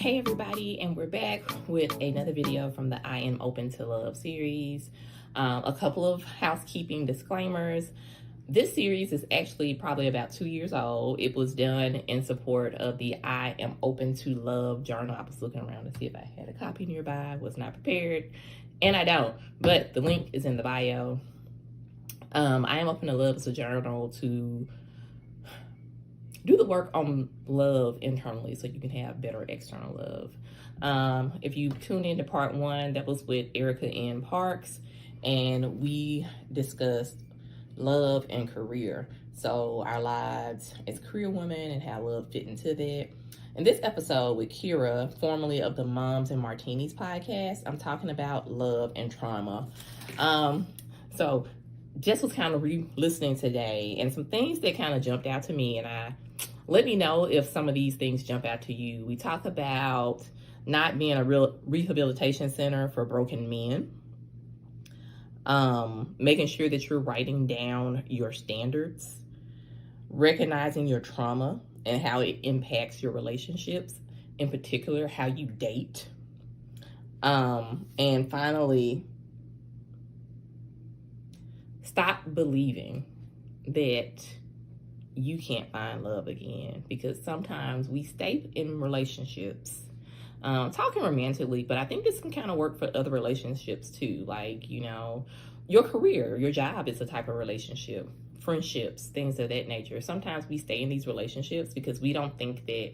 Hey everybody, and we're back with another video from the I Am Open to Love series. A couple of housekeeping disclaimers. This series is actually probably about 2 years old. It was done in support of the I Am Open to Love journal. I was looking around to see if I had a copy nearby. I was not prepared, and I don't, but the link is in the bio. I Am Open to Love is a journal to do the work on love internally so you can have better external love. If you tuned into part 1, that was with Erica N. Parks, and we discussed love and career. So our lives as career women and how love fit into that. In this episode with Kira, formerly of the Moms and Martinis podcast, I'm talking about love and trauma. So just was kind of re-listening today, and some things that kind of jumped out to me, and let me know if some of these things jump out to you. We talk about not being a real rehabilitation center for broken men, making sure that you're writing down your standards, recognizing your trauma and how it impacts your relationships, in particular, how you date. And finally, stop believing that you can't find love again, because sometimes we stay in relationships, talking romantically, but I think this can kind of work for other relationships too. Like, you know, your career, your job is a type of relationship, friendships, things of that nature. Sometimes we stay in these relationships because we don't think that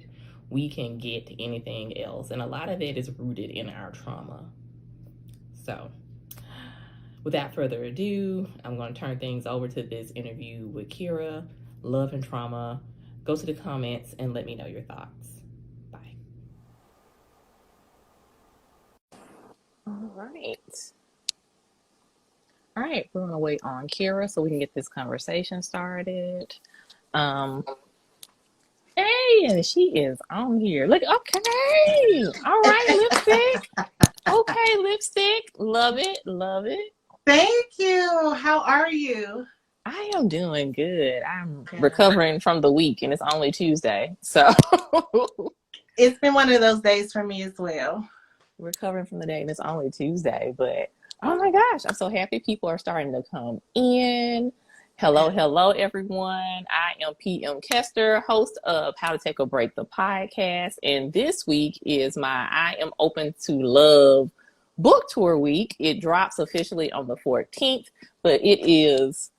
we can get anything else. And a lot of it is rooted in our trauma. So without further ado, I'm going to turn things over to this interview with Kira, love and trauma. Go to the comments and let me know your thoughts. Bye. All right, we're gonna wait on Kira so we can get this conversation started. Hey, and she is on here. Look, okay. All right, lipstick. Okay, lipstick. Love it, love it. Thank you. How are you? I am doing good. I'm recovering from the week, and it's only Tuesday, so It's been one of those days for me as well. recovering from the day, and it's only Tuesday. But oh my gosh, I'm so happy people are starting to come in. Hello, everyone. I am PM Kester, host of How to Take a Break, the podcast, and this week is my I Am Open to Love book tour week. It drops officially on the 14th, but it is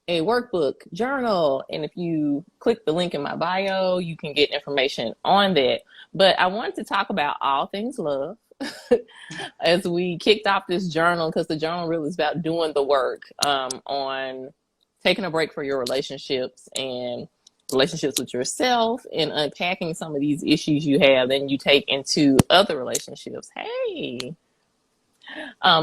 a workbook journal, and if you click the link in my bio, you can get information on that. But I wanted to talk about all things love as we kicked off this journal, because the journal really is about doing the work on taking a break for your relationships and relationships with yourself, and unpacking some of these issues you have and you take into other relationships. Hey.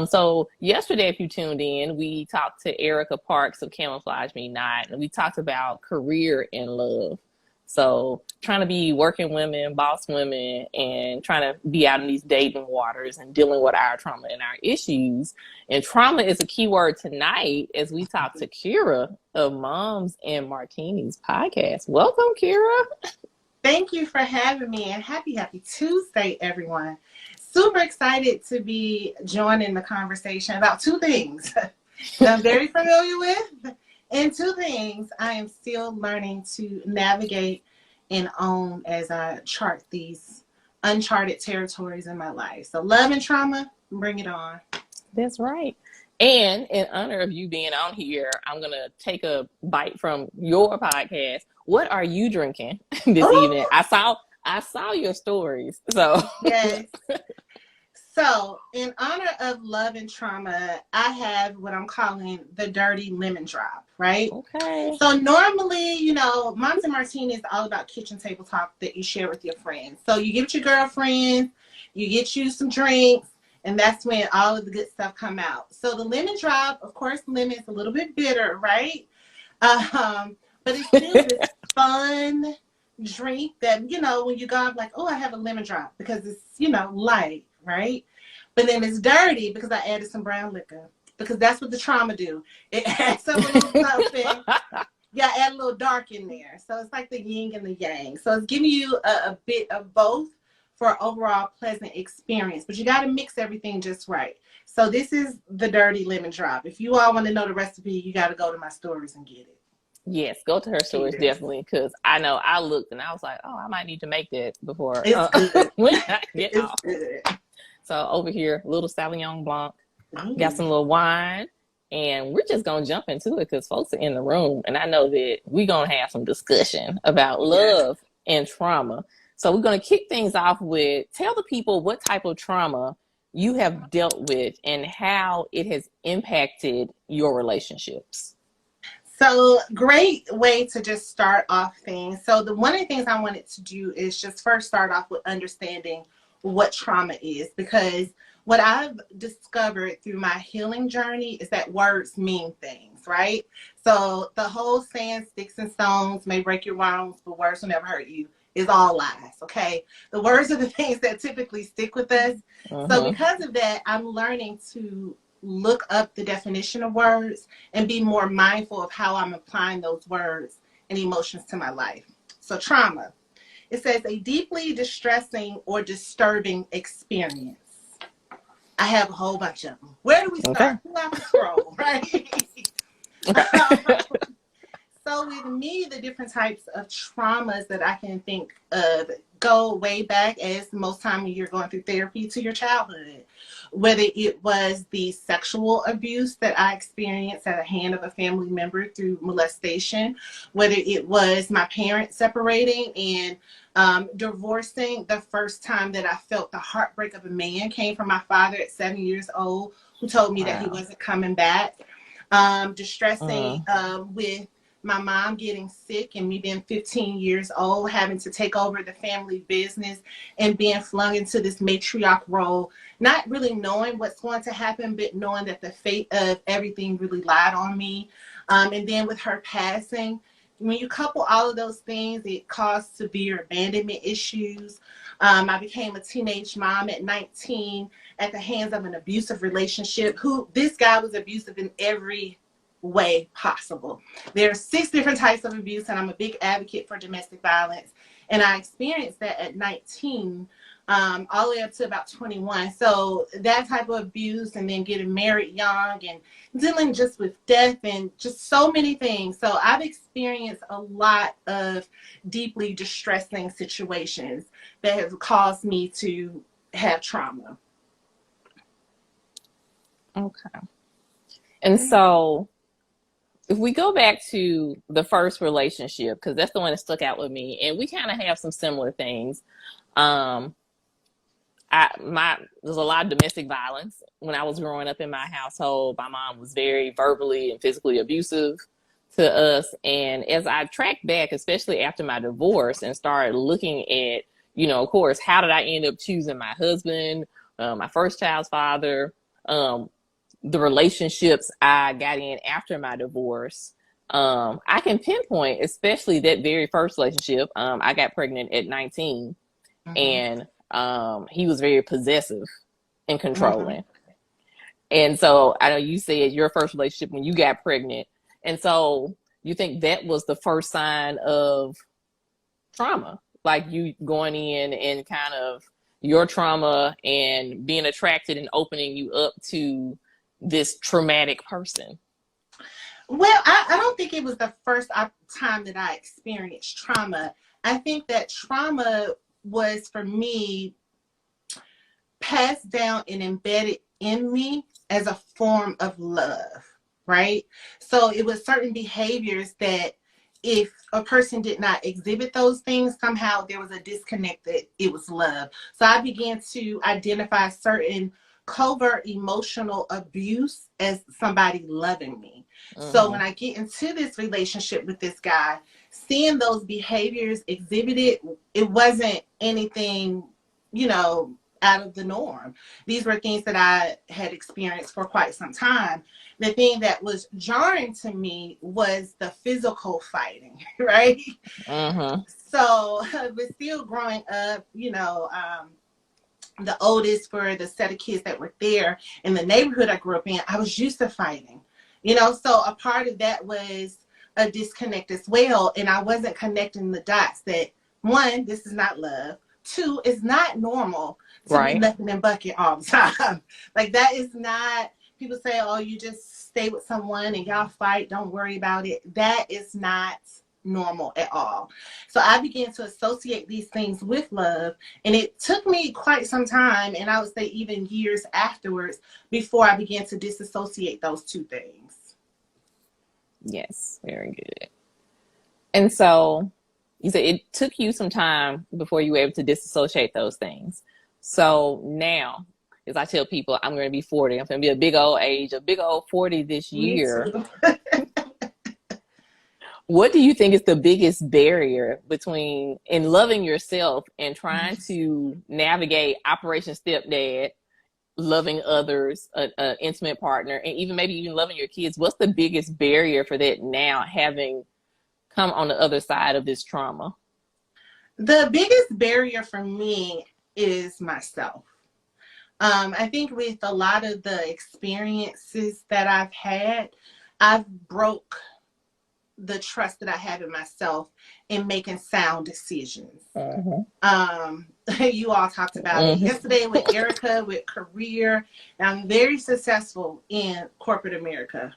So yesterday, if you tuned in, we talked to Erica Parks of Camouflage Me Not, and we talked about career and love. So trying to be working women, boss women, and trying to be out in these dating waters and dealing with our trauma and our issues. And trauma is a key word tonight as we talk to Kira of Moms and Martini's podcast. Welcome, Kira. Thank you for having me, and happy Tuesday, everyone. Super excited to be joining the conversation about two things that I'm very familiar with, and two things I am still learning to navigate and own as I chart these uncharted territories in my life. So love and trauma, bring it on. That's right. And in honor of you being on here, I'm going to take a bite from your podcast. What are you drinking this evening? I saw your stories. So yes. So in honor of love and trauma, I have what I'm calling the dirty lemon drop, right? Okay. So normally, you know, Moms and Martini is all about kitchen table talk that you share with your friends. So you get your girlfriends, you get you some drinks, and that's when all of the good stuff come out. So the lemon drop, of course, lemon is a little bit bitter, right? But it's still this fun drink that, you know, when you go out, like, oh, I have a lemon drop, because it's, you know, light, right? But then it's dirty because I added some brown liquor, because that's what the trauma do. It adds some little something. Yeah, add a little dark in there. So it's like the yin and the yang. So it's giving you a bit of both for an overall pleasant experience. But you got to mix everything just right. So this is the dirty lemon drop. If you all want to know the recipe, you got to go to my stories and get it. Yes, go to her stories Cheers. definitely, because I know I looked and I was like, oh, I might need to make that before It's good. when I get It's off. good. So over here, little Sauvignon Blanc, Ooh. got some little wine, and we're just gonna jump into it because folks are in the room, and I know that we're gonna have some discussion about love and trauma. So we're gonna kick things off with tell the people what type of trauma you have dealt with and how it has impacted your relationships. So great way to just start off things. So one of the things I wanted to do is just first start off with understanding what trauma is, because what I've discovered through my healing journey is that words mean things, right? So the whole saying sticks and stones may break your bones, but words will never hurt you is all lies, okay? The words are the things that typically stick with us. So because of that, I'm learning to look up the definition of words and be more mindful of how I'm applying those words and emotions to my life. So trauma, it says a deeply distressing or disturbing experience. I have a whole bunch of them. Where do we start? Okay. Who have to scroll, right? Okay. So with me, the different types of traumas that I can think of go way back, as most time when you're going through therapy, to your childhood. Whether it was the sexual abuse that I experienced at the hand of a family member through molestation, whether it was my parents separating and divorcing. The first time that I felt the heartbreak of a man came from my father at 7 years old, who told me that he wasn't coming back. Distressing with my mom getting sick and me being 15 years old, having to take over the family business and being flung into this matriarch role, not really knowing what's going to happen, but knowing that the fate of everything really lied on me. And then with her passing, when you couple all of those things, it caused severe abandonment issues. I became a teenage mom at 19 at the hands of an abusive relationship. This guy was abusive in every way possible. There are 6 different types of abuse, and I'm a big advocate for domestic violence. And I experienced that at 19, all the way up to about 21. So that type of abuse, and then getting married young and dealing just with death and just so many things. So I've experienced a lot of deeply distressing situations that have caused me to have trauma. Okay. And so if we go back to the first relationship, because that's the one that stuck out with me, and we kind of have some similar things. There's a lot of domestic violence when I was growing up in my household. My mom was very verbally and physically abusive to us. And as I tracked back, especially after my divorce, and started looking at, of course, how did I end up choosing my husband, my first child's father, the relationships I got in after my divorce, I can pinpoint, especially that very first relationship. I got pregnant at 19, and he was very possessive and controlling. And so I know you said your first relationship when you got pregnant. And so you think that was the first sign of trauma, like you going in and kind of your trauma and being attracted and opening you up to this traumatic person? Well, I don't think it was the first time that I experienced trauma. I think that trauma was, for me, passed down and embedded in me as a form of love, right? So it was certain behaviors that if a person did not exhibit those things, somehow there was a disconnect that it was love. So I began to identify certain covert emotional abuse as somebody loving me. So when I get into this relationship with this guy, seeing those behaviors exhibited, it wasn't anything, out of the norm. These were things that I had experienced for quite some time. The thing that was jarring to me was the physical fighting, right? So, but still growing up, the oldest for the set of kids that were there in the neighborhood I grew up in, I was used to fighting, so a part of that was a disconnect as well. And I wasn't connecting the dots that, 1, this is not love. two, it's not normal to be Right. nothing and bucket all the time. Like that is not, people say, oh, you just stay with someone and y'all fight, don't worry about it. That is not normal at all. So I began to associate these things with love, and it took me quite some time, and I would say even years afterwards, before I began to disassociate those two things. Yes, very good. And so you said it took you some time before you were able to disassociate those things. So now, as I tell people, I'm going to be 40. I'm going to be a big old age, a big old 40 this Me year. too. What do you think is the biggest barrier between in loving yourself and trying to navigate Operation Stepdad, loving others, an intimate partner, and even maybe even loving your kids? What's the biggest barrier for that now, having come on the other side of this trauma? The biggest barrier for me is myself. I think with a lot of the experiences that I've had, I've broke the trust that I have in myself in making sound decisions. You all talked about it yesterday with Erica, with career. I'm very successful in corporate America,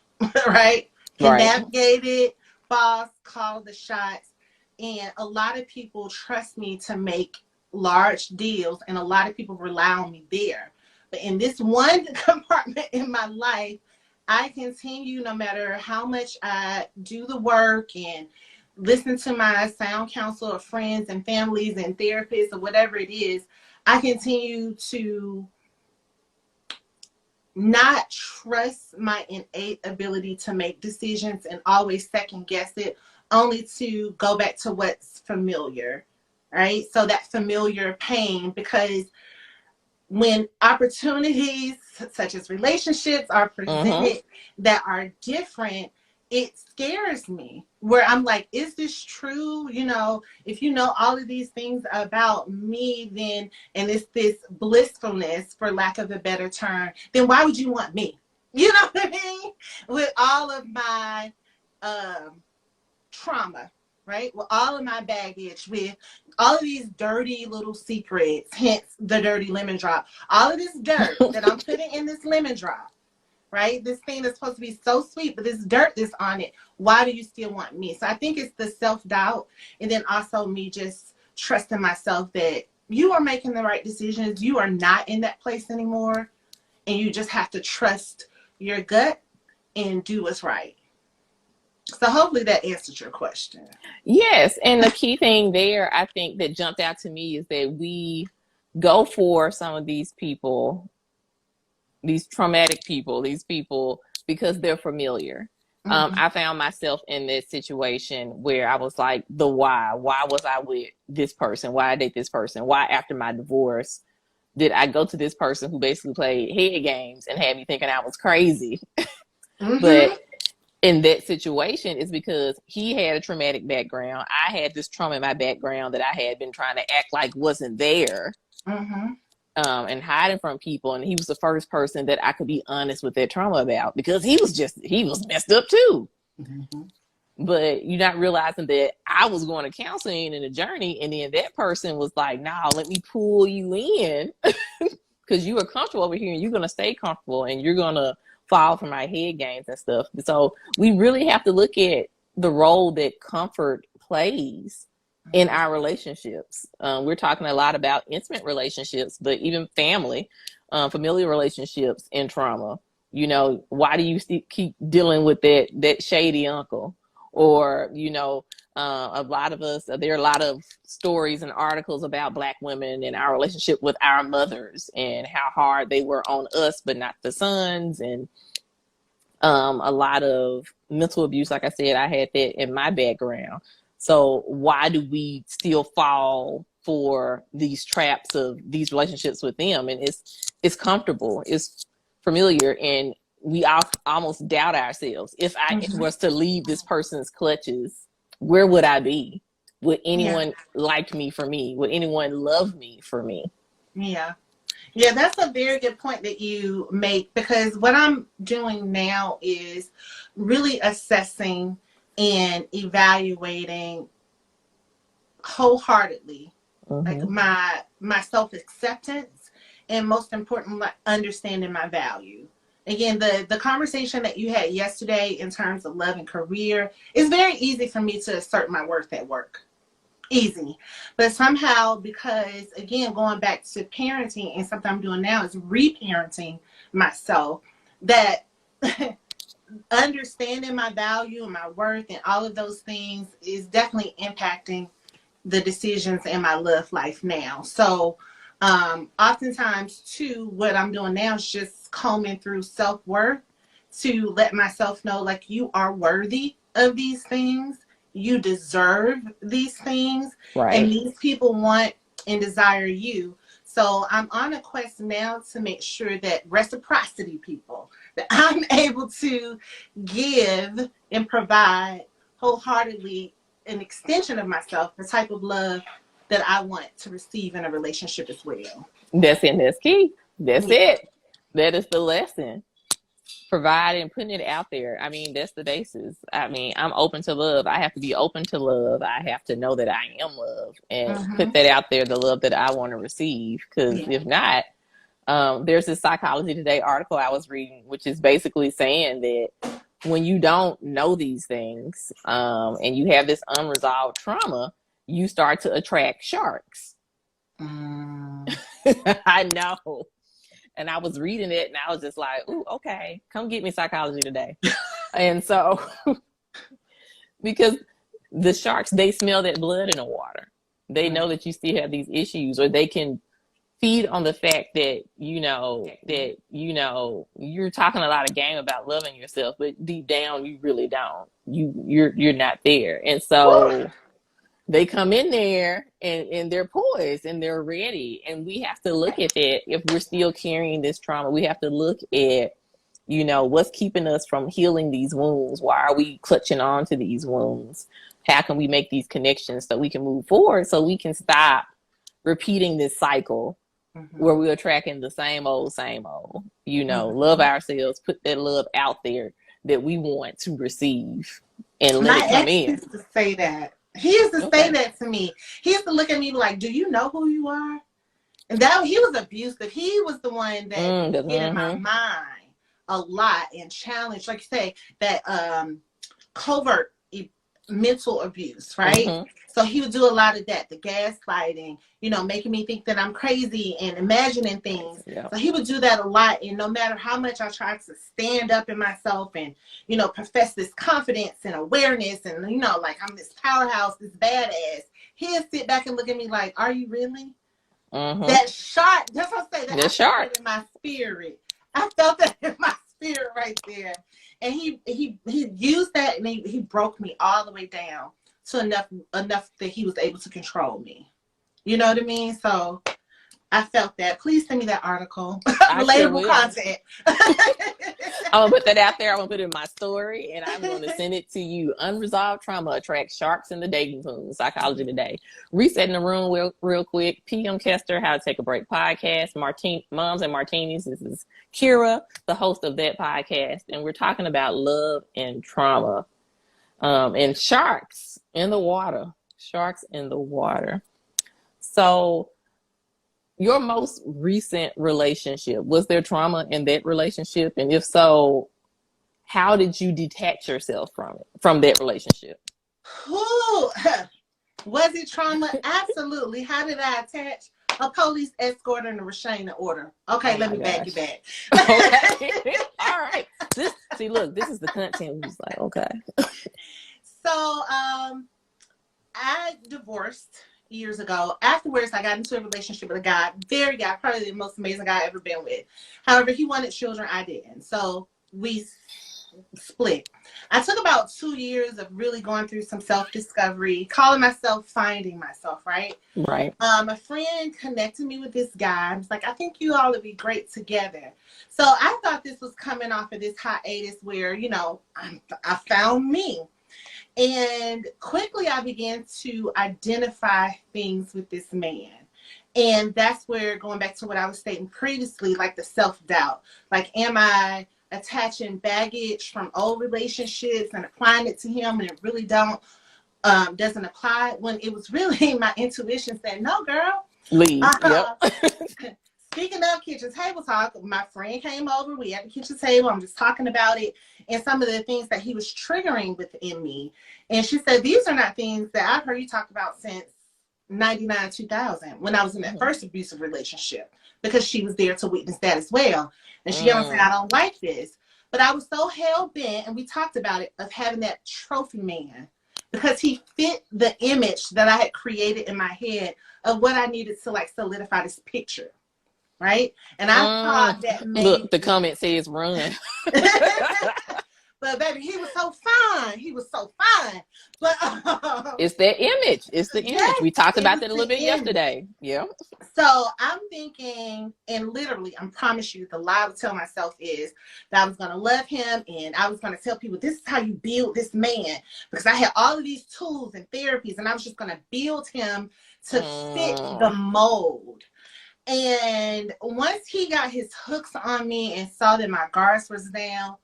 right? Can navigate it, boss, call the shots. And a lot of people trust me to make large deals, and a lot of people rely on me there. But in this one compartment in my life, I continue, no matter how much I do the work and listen to my sound counsel of friends and families and therapists or whatever it is, I continue to not trust my innate ability to make decisions and always second guess it, only to go back to what's familiar, right? So that familiar pain, because when opportunities such as relationships are presented that are different, it scares me, where I'm like, is this true? You know, if you know all of these things about me, then, and it's this blissfulness, for lack of a better term, then why would you want me? You know what I mean? With all of my trauma, right? With all of my baggage, with all of these dirty little secrets, hence the dirty lemon drop, all of this dirt that I'm putting in this lemon drop, right? This thing that's supposed to be so sweet, but this dirt that's on it, why do you still want me? So I think it's the self-doubt, and then also me just trusting myself that you are making the right decisions. You are not in that place anymore, and you just have to trust your gut and do what's right. So hopefully that answered your question. Yes. And the key thing there, I think, that jumped out to me is that we go for some of these people, these traumatic people, these people, because they're familiar. I found myself in this situation where I was like, the why was I with this person? Why I date this person? Why after my divorce did I go to this person who basically played head games and had me thinking I was crazy? But in that situation, it's because he had a traumatic background. I had this trauma in my background that I had been trying to act like wasn't there, and hiding from people. And he was the first person that I could be honest with that trauma about, because he was messed up too. But you're not realizing that I was going to counseling and a journey, and then that person was like, "Nah, let me pull you in because you are comfortable over here, and you're gonna stay comfortable, and you're gonna fall for my head games and stuff." So we really have to look at the role that comfort plays in our relationships. We're talking a lot about intimate relationships, but even family, familiar relationships in trauma. You know, why do you keep dealing with that shady uncle? Or, you know, a lot of us, there are a lot of stories and articles about Black women and our relationship with our mothers and how hard they were on us, but not the sons. And a lot of mental abuse. Like I said, I had that in my background. So why do we still fall for these traps of these relationships with them? And it's comfortable, it's familiar, and we almost doubt ourselves. If I was to leave this person's clutches, where would I be? Would anyone like me for me? Would anyone love me for me? Yeah, that's a very good point that you make, because what I'm doing now is really assessing and evaluating wholeheartedly like Mm-hmm. my self-acceptance, and most important, like understanding my value. Again, the conversation that you had yesterday in terms of love and career, it's very easy for me to assert my worth at work. Easy. But somehow, because again, going back to parenting, and something I'm doing now is reparenting myself, that understanding my value and my worth and all of those things is definitely impacting the decisions in my love life now. So oftentimes too, what I'm doing now is just combing through self-worth to let myself know, like, you are worthy of these things, you deserve these things, and Right. these people want and desire you. So I'm on a quest now to make sure that reciprocity, people, that I'm able to give and provide wholeheartedly an extension of myself, the type of love that I want to receive in a relationship as well. That's it. That's key. That's Yeah. it. That is the lesson. Providing, putting it out there. I mean, that's the basis. I mean, I'm open to love. I have to be open to love. I have to know that I am love and put Mm-hmm. that out there, the love that I want to receive. Because Yeah. if not, there's this Psychology Today article I was reading, which is basically saying that when you don't know these things, and you have this unresolved trauma, you start to attract sharks. Mm. I know. And I was reading it and I was just like, ooh, okay, come get me Psychology Today. And so, because the sharks, they smell that blood in the water. They know that you still have these issues, or they can feed on the fact that, you're talking a lot of game about loving yourself, but deep down, you really don't. You're not there. And so they come in there and they're poised and they're ready. And we have to look at that. If we're still carrying this trauma, we have to look at, what's keeping us from healing these wounds. Why are we clutching on to these wounds? How can we make these connections so we can move forward, so we can stop repeating this cycle where we're attracting the same old, love ourselves, put that love out there that we want to receive, and let My it come ex in. used to say that. He used to say Okay. that to me. He used to look at me like, "Do you know who you are?" And that he was abusive. He was the one that would get in my mind a lot and challenge, like you say, that covert mental abuse, right? So he would do a lot of that, the gaslighting, making me think that I'm crazy and imagining things. Yeah. So he would do that a lot. And no matter how much I tried to stand up in myself and, profess this confidence and awareness and, like I'm this powerhouse, this badass, he'd sit back and look at me like, are you really? That shark, that's what I say, that I felt that in my spirit. I felt that in my spirit right there. And he used that, and he broke me all the way down to enough that he was able to control me. You know what I mean? So I felt that. Please send me that article. Relatable content. I'm gonna put that out there. I'm gonna put it in my story, and I'm gonna send it to you. Unresolved trauma attracts sharks in the dating pool. Psychology Today. Resetting the room real quick. PM Kester, How to Take a Break podcast. Moms and Martinis. This is Kira, the host of that podcast, and we're talking about love and trauma, and sharks in the water. Sharks in the water. So, your most recent relationship, was there trauma in that relationship? And if so, how did you detach yourself from that relationship? Was it trauma? Absolutely. How did I attach? A police escort and a restraining order. Okay, let me back you back. Okay. All right. This is the content. Who's like, okay. So, I divorced years ago. Afterwards, I got into a relationship with a guy, probably the most amazing guy I've ever been with. However, he wanted children, I didn't. So we split. I took about 2 years of really going through some self-discovery, calling myself, finding myself, right? Right. A friend connected me with this guy. I was like, I think you all would be great together. So I thought this was coming off of this hiatus where, I found me. And quickly I began to identify things with this man. And that's where, going back to what I was stating previously, like the self-doubt. Like, am I attaching baggage from old relationships and applying it to him and it really don't doesn't apply, when it was really my intuition saying, no, girl. Leave. Yep. Speaking of kitchen table talk, my friend came over. We at the kitchen table. I'm just talking about it and some of the things that he was triggering within me. And she said, these are not things that I've heard you talk about since 99, 2000, when I was in that first abusive relationship, because she was there to witness that as well. And she kept saying, I don't like this. But I was so hell bent, and we talked about it, of having that trophy man, because he fit the image that I had created in my head of what I needed to like solidify this picture. Right? And I thought that look, the comment says run. But baby, he was so fine. He was so fine. But it's that image. It's the image. Yes, we talked about that a little bit yesterday. Yeah. So I'm thinking, and literally, I promise you, the lie I would tell myself is that I was going to love him, and I was going to tell people, this is how you build this man, because I had all of these tools and therapies, and I was just going to build him to fit the mold. And once he got his hooks on me and saw that my guards was down,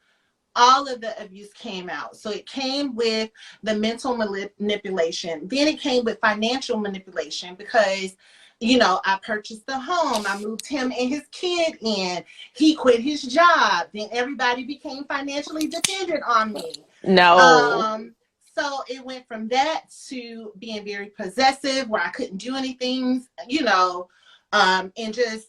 all of the abuse came out. So it came with the mental manipulation. Then it came with financial manipulation, because, you know, I purchased the home. I moved him and his kid in. He quit his job. Then everybody became financially dependent on me. No. So it went from that to being very possessive, where I couldn't do anything, you know, and just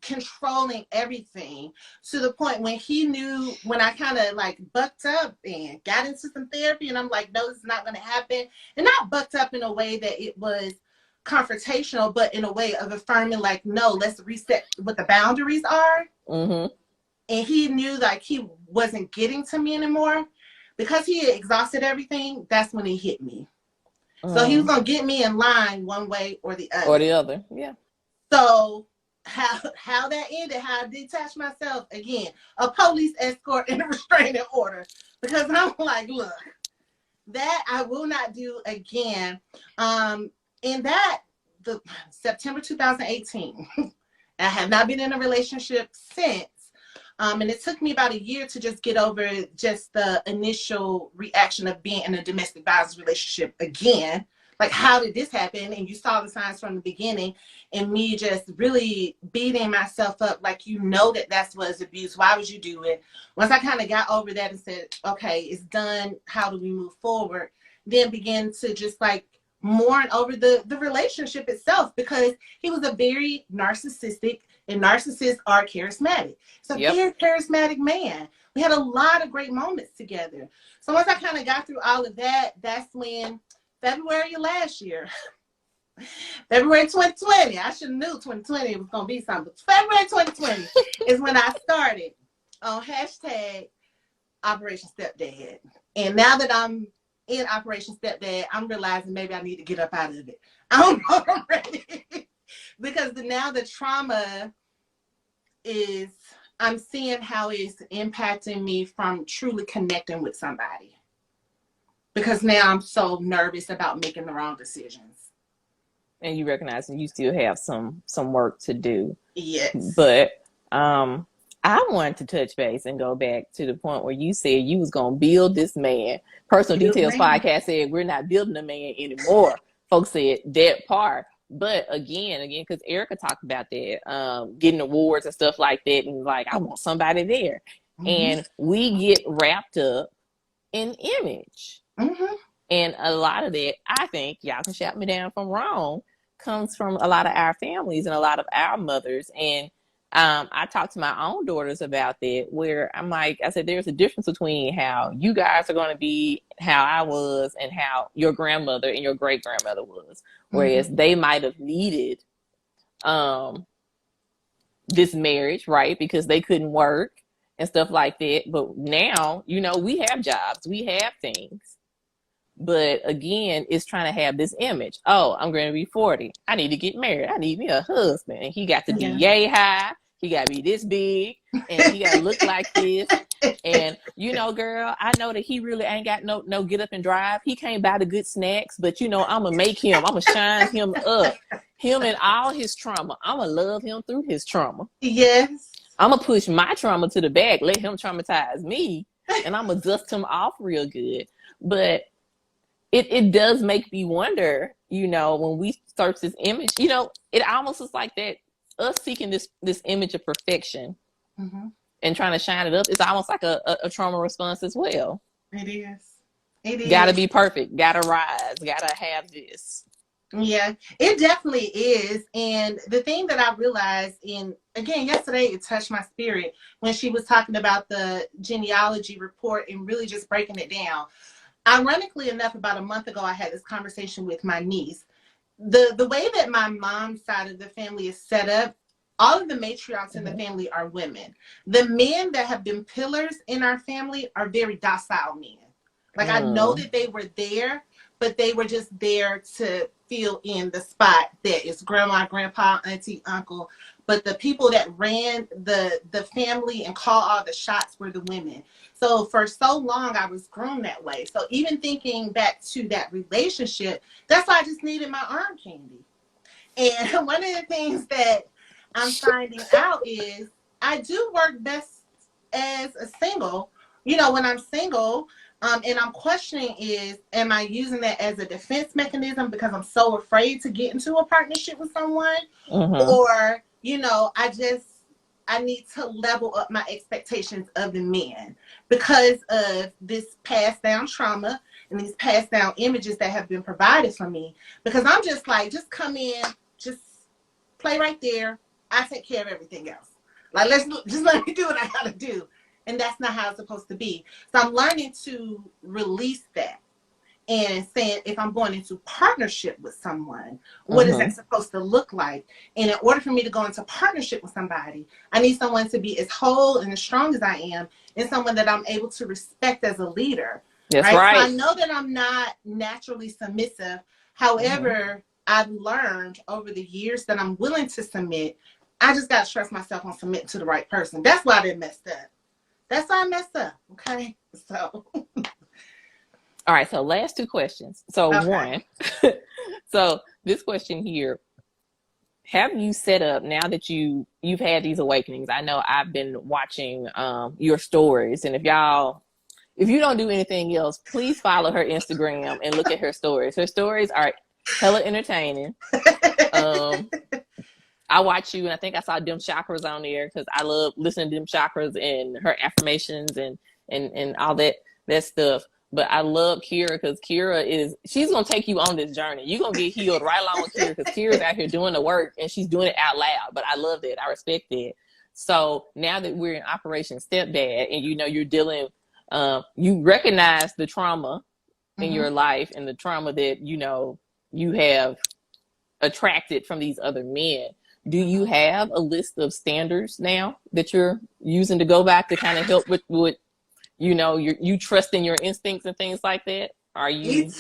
controlling everything, to the point when he knew, when I kind of like bucked up and got into some therapy, and I'm like, no, this is not going to happen. And not bucked up in a way that it was confrontational, but in a way of affirming, like, no, let's reset what the boundaries are. And he knew like he wasn't getting to me anymore, because he had exhausted everything. That's when he hit me. So he was going to get me in line one way or the other. Yeah. So how that ended, how I detached myself, again, a police escort and a restraining order, because I'm like, look, that I will not do again. In that, the September 2018, I have not been in a relationship since. And it took me about a year to just get over just the initial reaction of being in a domestic violence relationship again. Like, how did this happen? And you saw the signs from the beginning, and me just really beating myself up, like, you know that that's what's abuse. Why would you do it? Once I kind of got over that and said, okay, it's done. How do we move forward? Then begin to just like mourn over the relationship itself, because he was a very narcissistic, and narcissists are charismatic. So very charismatic man. We had a lot of great moments together. So once I kind of got through all of that, that's when February of last year, February 2020, I should have knew 2020 was going to be something. February 2020 is when I started on hashtag Operation Stepdad. And now that I'm in Operation Stepdad, I'm realizing maybe I need to get up out of it. I don't know if I'm ready. Because now the trauma is, I'm seeing how it's impacting me from truly connecting with somebody. Because now I'm so nervous about making the wrong decisions. And you recognize that you still have some work to do. Yes. But I wanted to touch base and go back to the point where you said you was going to build this man. Personal Details podcast said we're not building a man anymore. Folks said that part. But again, because Erica talked about that, getting awards and stuff like that, and like, I want somebody there. And we get wrapped up in image. And a lot of that, I think, y'all can shout me down if I'm wrong, comes from a lot of our families and a lot of our mothers. And I talked to my own daughters about that, where I'm like, I said, there's a difference between how you guys are going to be, how I was, and how your grandmother and your great grandmother was. Whereas they might have needed this marriage, right? Because they couldn't work and stuff like that. But now, you know, we have jobs, we have things. But again, it's trying to have this image. Oh, I'm going to be 40. I need to get married. I need me a husband. And he got to be yay high. He got to be this big. And he got to look like this. And, you know, girl, I know that he really ain't got no get up and drive. He can't buy the good snacks. But, you know, I'm going to make him. I'm going to shine him up. Him and all his trauma. I'm going to love him through his trauma. Yes. I'm going to push my trauma to the back. Let him traumatize me. And I'm going to dust him off real good. But it does make me wonder, you know, when we search this image, you know, it almost is like that, us seeking this image of perfection and trying to shine it up. It's almost like a trauma response as well. It is. It is. Gotta be perfect. Gotta rise. Gotta have this. Yeah, it definitely is. And the thing that I realized, and again, yesterday it touched my spirit when she was talking about the genealogy report and really just breaking it down. Ironically enough, about a month ago, I had this conversation with my niece. The way that my mom's side of the family is set up, all of the matriarchs in the family are women. The men that have been pillars in our family are very docile men. Like, I know that they were there, but they were just there to fill in the spot that is grandma, grandpa, auntie, uncle. But the people that ran the family and call all the shots were the women. So for so long, I was grown that way. So even thinking back to that relationship, that's why I just needed my arm candy. And one of the things that I'm finding out is I do work best as a single. You know, when I'm single, and I'm questioning is, am I using that as a defense mechanism because I'm so afraid to get into a partnership with someone? Or, you know, I need to level up my expectations of the men because of this passed down trauma and these passed down images that have been provided for me. Because I'm just like, just come in, just play right there. I take care of everything else. Like, just let me do what I gotta do. And that's not how it's supposed to be. So I'm learning to release that and saying, if I'm going into partnership with someone, what is that supposed to look like? And in order for me to go into partnership with somebody, I need someone to be as whole and as strong as I am, and someone that I'm able to respect as a leader. That's right. So I know that I'm not naturally submissive. However, I've learned over the years that I'm willing to submit. I just got to trust myself on submitting to the right person. That's why I didn't mess up. That's why I messed up. Okay. So. All right. So last two questions. So one, so this question here, have you set up, now that you've had these awakenings? I know I've been watching your stories, and if you don't do anything else, please follow her Instagram and look at her stories. Her stories are hella entertaining. I watch you, and I think I saw Dim Chakras on there because I love listening to Dim Chakras and her affirmations and all that stuff. But I love Kira because she's going to take you on this journey. You're going to get healed right along with Kira because Kira's out here doing the work and she's doing it out loud. But I love that. I respect that. So now that we're in Operation Stepdad and, you know, you're dealing, you recognize the trauma in your life and the trauma that, you know, you have attracted from these other men. Do you have a list of standards now that you're using to go back to kind of help with you know, you trust in your instincts and things like that? Are you?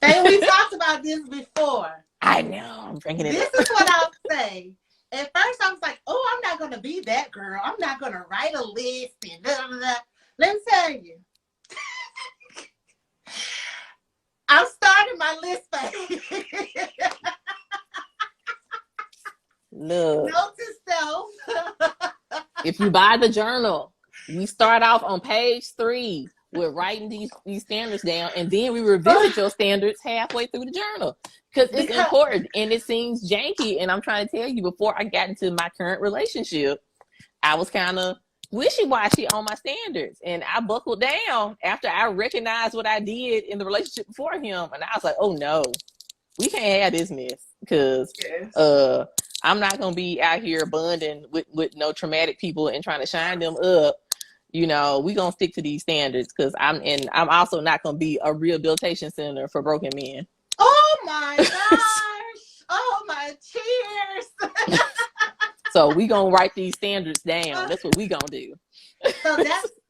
And we talked about this before. I know. I'm bringing it This up. is what I'll say. At first, I was like, oh, I'm not going to be that girl. I'm not going to write a list and blah, blah, blah. Let me tell you. I'm starting my list phase. Look. Note to self. If you buy the journal, we start off on page 3 with writing these standards down, and then we revisit your standards halfway through the journal because it's important and it seems janky. And I'm trying to tell you, before I got into my current relationship, I was kind of wishy-washy on my standards, and I buckled down after I recognized what I did in the relationship before him, and I was like, oh no, we can't have this mess because I'm not gonna be out here bonding with no traumatic people and trying to shine them up. You know, we gonna stick to these standards because I'm also not gonna be a rehabilitation center for broken men. Oh my gosh! Oh my cheers! So we gonna write these standards down. That's what we gonna do. So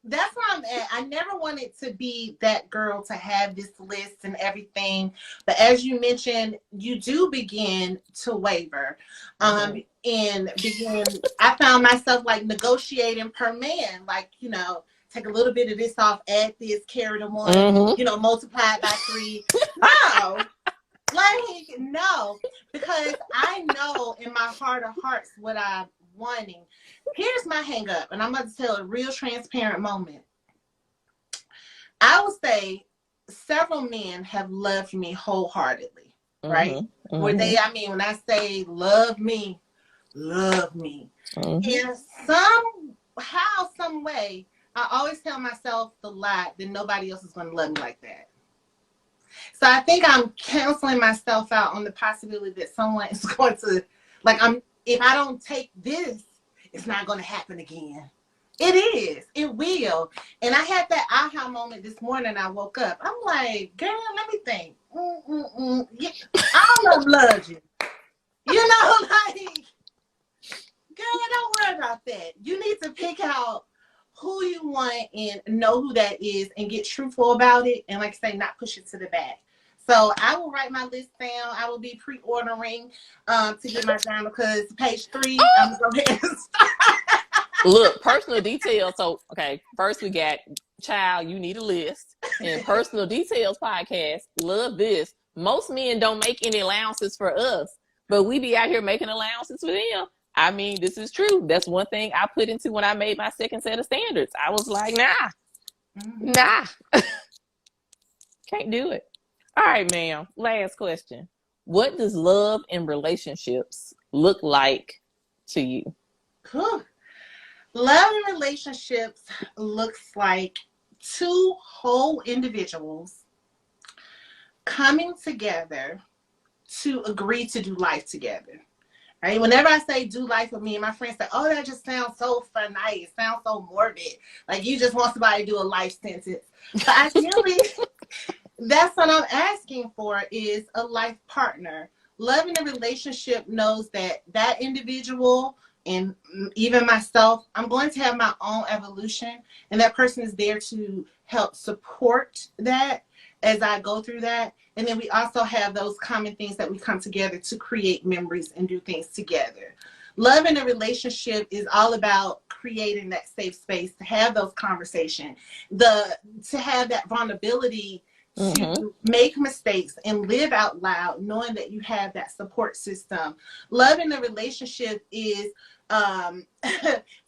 that's where I'm at. I never wanted to be that girl to have this list and everything. But as you mentioned, you do begin to waver. And I found myself like negotiating per man, like, you know, take a little bit of this off, add this, carry the one, you know, multiply it by 3. No. Like, no. Because I know in my heart of hearts what I'm wanting. Here's my hang up, and I'm about to tell a real transparent moment. I would say several men have loved me wholeheartedly, right? Mm-hmm. Where Mm-hmm. I mean, when I say love me, Mm-hmm. in somehow, some way, I always tell myself the lie that nobody else is going to love me like that. So I think I'm canceling myself out on the possibility that someone is going to, like, if I don't take this, it's not going to happen again. It is. It will. And I had that aha moment this morning. I woke up. I'm like, girl, let me think. Yeah, I don't know if love you. You know, like, girl, don't worry about that. You need to pick out who you want and know who that is and get truthful about it. And like I say, not push it to the back. So I will write my list down. I will be pre-ordering to get my journal because page 3, I'm going to go ahead and start. Look, personal details. So, okay, first we got child, you need a list. And personal details podcast. Love this. Most men don't make any allowances for us, but we be out here making allowances for them. I mean, this is true. That's one thing I put into when I made my second set of standards. I was like, nah, can't do it. All right, ma'am. Last question. What does love and relationships look like to you? Whew. Love and relationships looks like two whole individuals coming together to agree to do life together. Right? Whenever I say do life with me, and my friends say, oh, that just sounds so fun, nice. It sounds so morbid. Like you just want somebody to do a life sentence. But ideally, that's what I'm asking for is a life partner. Love in a relationship knows that that individual and even myself, I'm going to have my own evolution, and that person is there to help support that as I go through that. And then we also have those common things that we come together to create memories and do things together. Love in a relationship is all about creating that safe space to have those conversations, to have that vulnerability to make mistakes and live out loud, knowing that you have that support system. Love in a relationship is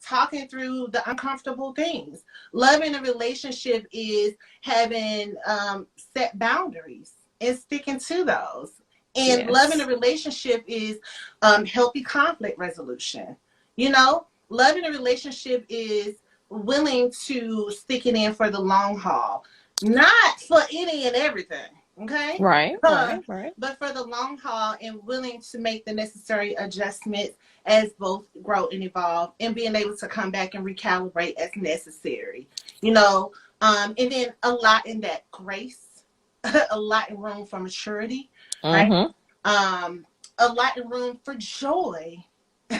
talking through the uncomfortable things. Love in a relationship is having set boundaries and sticking to those. And Yes. love in a relationship is healthy conflict resolution. You know, love in a relationship is willing to stick it in for the long haul, not for any and everything. Okay. Right. But for the long haul and willing to make the necessary adjustments as both grow and evolve and being able to come back and recalibrate as necessary, you know, and then a lot in that grace, a lot in room for maturity, right? A lot of room for joy,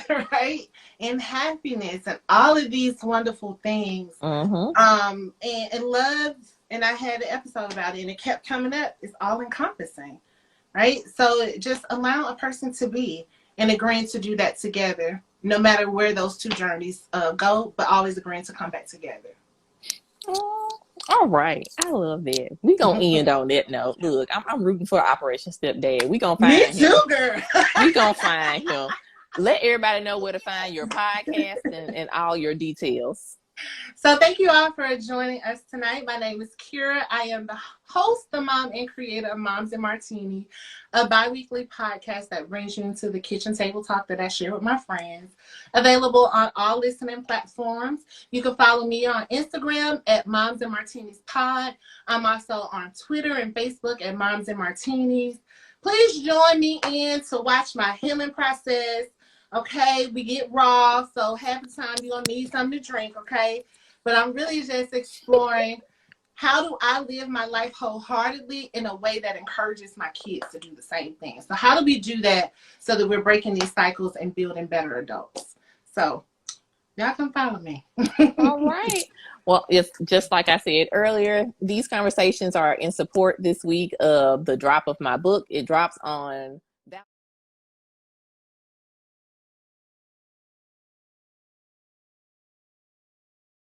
right? And happiness and all of these wonderful things. And love, and I had an episode about it and it kept coming up, it's all encompassing, right? So just allow a person to be and agreeing to do that together, no matter where those two journeys go, but always agreeing to come back together. All right. I love that. We gonna end on that note. Look, I'm rooting for Operation Stepdad. We gonna find him. Me too, girl. We gonna find him. Let everybody know where to find your podcast and all your details. So thank you all for joining us tonight. My name is Kira. I am the host, the mom, and creator of Moms and Martini, a bi-weekly podcast that brings you into the kitchen table talk that I share with my friends. Available on all listening platforms. You can follow me on Instagram at Moms and Martinis Pod. I'm also on Twitter and Facebook at Moms and Martinis. Please join me in to watch my healing process. Okay, we get raw, so half the time you're going to need something to drink, okay? But I'm really just exploring how do I live my life wholeheartedly in a way that encourages my kids to do the same thing. So how do we do that so that we're breaking these cycles and building better adults? So y'all can follow me. All right. Well, it's just like I said earlier, these conversations are in support this week of the drop of my book. It drops on